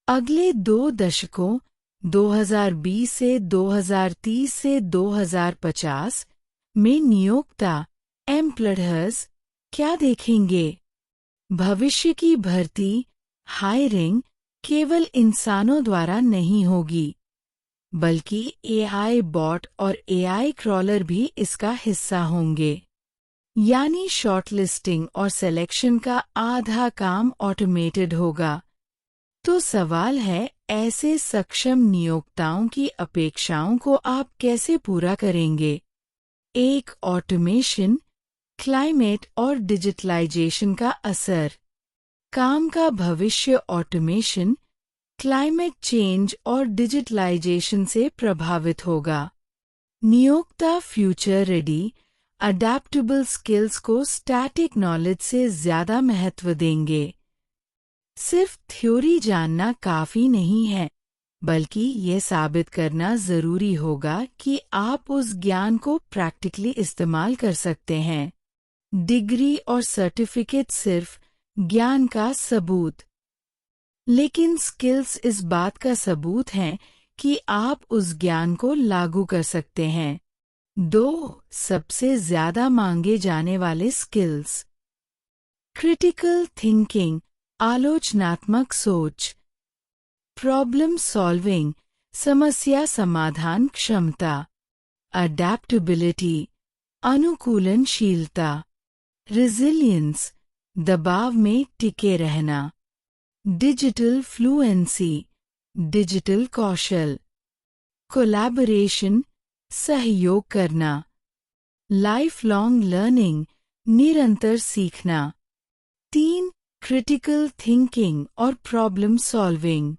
अगले 2 दशकों 2020 से 2030 से 2050 में नियोक्ता एम्प्लॉयर्स क्या देखेंगे? भविष्य की भर्ती हायरिंग केवल इंसानों द्वारा नहीं होगी, बल्कि एआई बॉट और एआई क्रॉलर भी इसका हिस्सा होंगे। यानी शॉर्टलिस्टिंग और सिलेक्शन का आधा काम ऑटोमेटेड होगा। तो सवाल है, ऐसे सक्षम नियोक्ताओं की अपेक्षाओं को आप कैसे पूरा करेंगे? एक, ऑटोमेशन, क्लाइमेट और डिजिटलाइजेशन का असर। काम का भविष्य ऑटोमेशन, क्लाइमेट चेंज और डिजिटलाइजेशन से प्रभावित होगा। नियोक्ता फ्यूचर रेडी, अडैप्टेबल स्किल्स को स्टैटिक नॉलेज से ज़्यादा महत्व देंगे। सिर्फ थ्योरी जानना काफ़ी नहीं है, बल्कि ये साबित करना ज़रूरी होगा कि आप उस ज्ञान को प्रैक्टिकली इस्तेमाल कर सकते हैं। डिग्री और सर्टिफिकेट सिर्फ ज्ञान का सबूत, लेकिन स्किल्स इस बात का सबूत हैं कि आप उस ज्ञान को लागू कर सकते हैं। 2 सबसे ज़्यादा मांगे जाने वाले स्किल्स। क्रिटिकल थिंकिंग, आलोचनात्मक सोच। प्रॉब्लम सॉल्विंग, समस्या समाधान क्षमता। अडैप्टेबिलिटी, अनुकूलनशीलता। रेजिलियंस, दबाव में टिके रहना। डिजिटल फ्लुएंसी, डिजिटल कौशल। कोलैबोरेशन, सहयोग करना। लाइफ लॉन्ग लर्निंग, निरंतर सीखना। 3 क्रिटिकल थिंकिंग और प्रॉब्लम सॉल्विंग।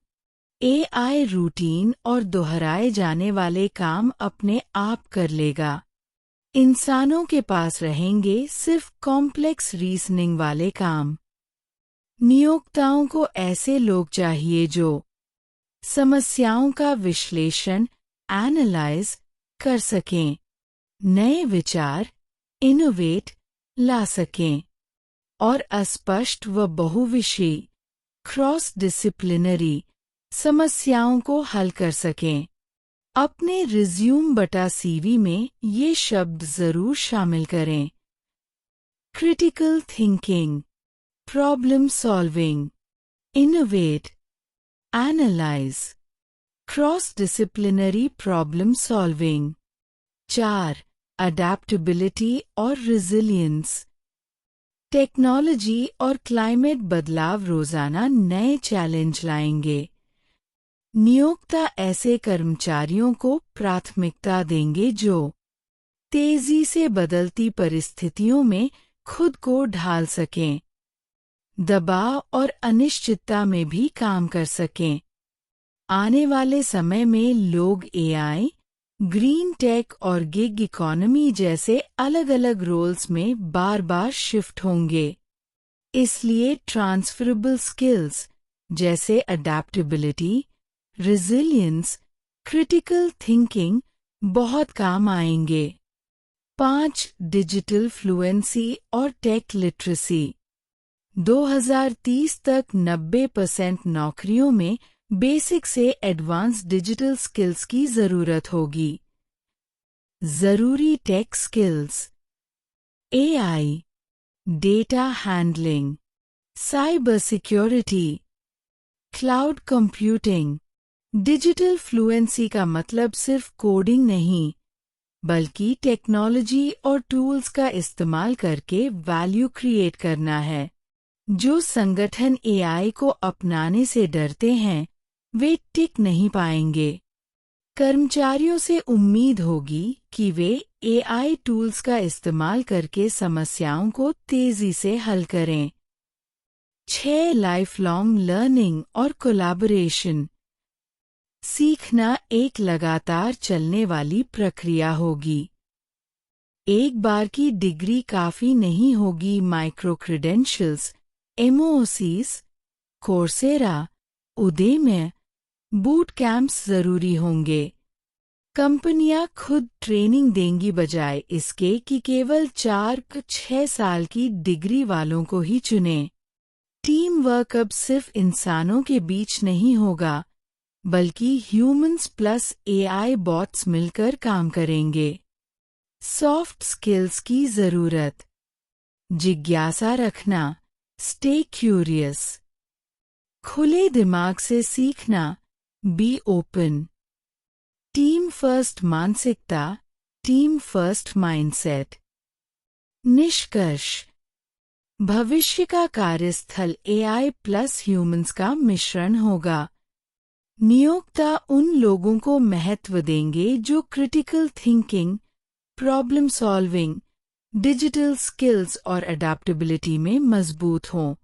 एआई रूटीन और दोहराए जाने वाले काम अपने आप कर लेगा। इंसानों के पास रहेंगे सिर्फ कॉम्प्लेक्स रीजनिंग वाले काम। नियोक्ताओं को ऐसे लोग चाहिए जो समस्याओं का विश्लेषण, एनालाइज कर सकें, नए विचार, इनोवेट ला सकें, और अस्पष्ट व बहुविषयी, क्रॉस डिसिप्लिनरी समस्याओं को हल कर सकें। अपने रिज्यूम बटा सीवी में ये शब्द ज़रूर शामिल करें। Critical thinking, problem solving, innovate, analyse, cross disciplinary problem solving. 4 adaptability और रेजिलियंस। टेक्नोलॉजी और क्लाइमेट बदलाव रोज़ाना नए चैलेंज लाएंगे। नियोक्ता ऐसे कर्मचारियों को प्राथमिकता देंगे जो तेजी से बदलती परिस्थितियों में खुद को ढाल सकें, दबाव और अनिश्चितता में भी काम कर सकें। आने वाले समय में लोग एआई, ग्रीन टेक और गिग इकोनॉमी जैसे अलग-अलग रोल्स में बार-बार शिफ्ट होंगे। इसलिए ट्रांसफरेबल स्किल्स जैसे अडैप्टेबिलिटी, रेजिलियंस, क्रिटिकल थिंकिंग बहुत काम आएंगे। 5 डिजिटल फ्लुएंसी और टेक लिटरेसी। 2030 तक 90% नौकरियों में बेसिक से एडवांस डिजिटल स्किल्स की ज़रूरत होगी। ज़रूरी tech skills: AI, data handling, cyber security, cloud computing. Digital fluency का मतलब सिर्फ कोडिंग नहीं, बल्कि टेक्नोलॉजी और टूल्स का इस्तेमाल करके वैल्यू क्रिएट करना है। जो संगठन एआई को अपनाने से डरते हैं, वे टिक नहीं पाएंगे। कर्मचारियों से उम्मीद होगी कि वे एआई टूल्स का इस्तेमाल करके समस्याओं को तेजी से हल करें। 6 लाइफ लॉन्ग लर्निंग और कोलैबोरेशन। सीखना एक लगातार चलने वाली प्रक्रिया होगी। एक बार की डिग्री काफ़ी नहीं होगी। Micro credentials, MOOCs, Coursera, Udemy, boot camps ज़रूरी होंगे। कंपनियां खुद ट्रेनिंग देंगी बजाय इसके कि केवल 4-6 साल की डिग्री वालों को ही चुनें। टीम टीम वर्क अब सिर्फ इंसानों के बीच नहीं होगा, बल्कि ह्यूमंस प्लस एआई बॉट्स मिलकर काम करेंगे। सॉफ्ट स्किल्स की जरूरत। जिज्ञासा रखना, स्टे क्यूरियस। खुले दिमाग से सीखना, बी ओपन। टीम फर्स्ट मानसिकता, टीम फर्स्ट माइंडसेट। निष्कर्ष। भविष्य का कार्यस्थल एआई प्लस ह्यूमंस का मिश्रण होगा। नियोक्ता उन लोगों को महत्व देंगे जो critical thinking, problem solving, digital skills और अडैप्टेबिलिटी में मजबूत हों।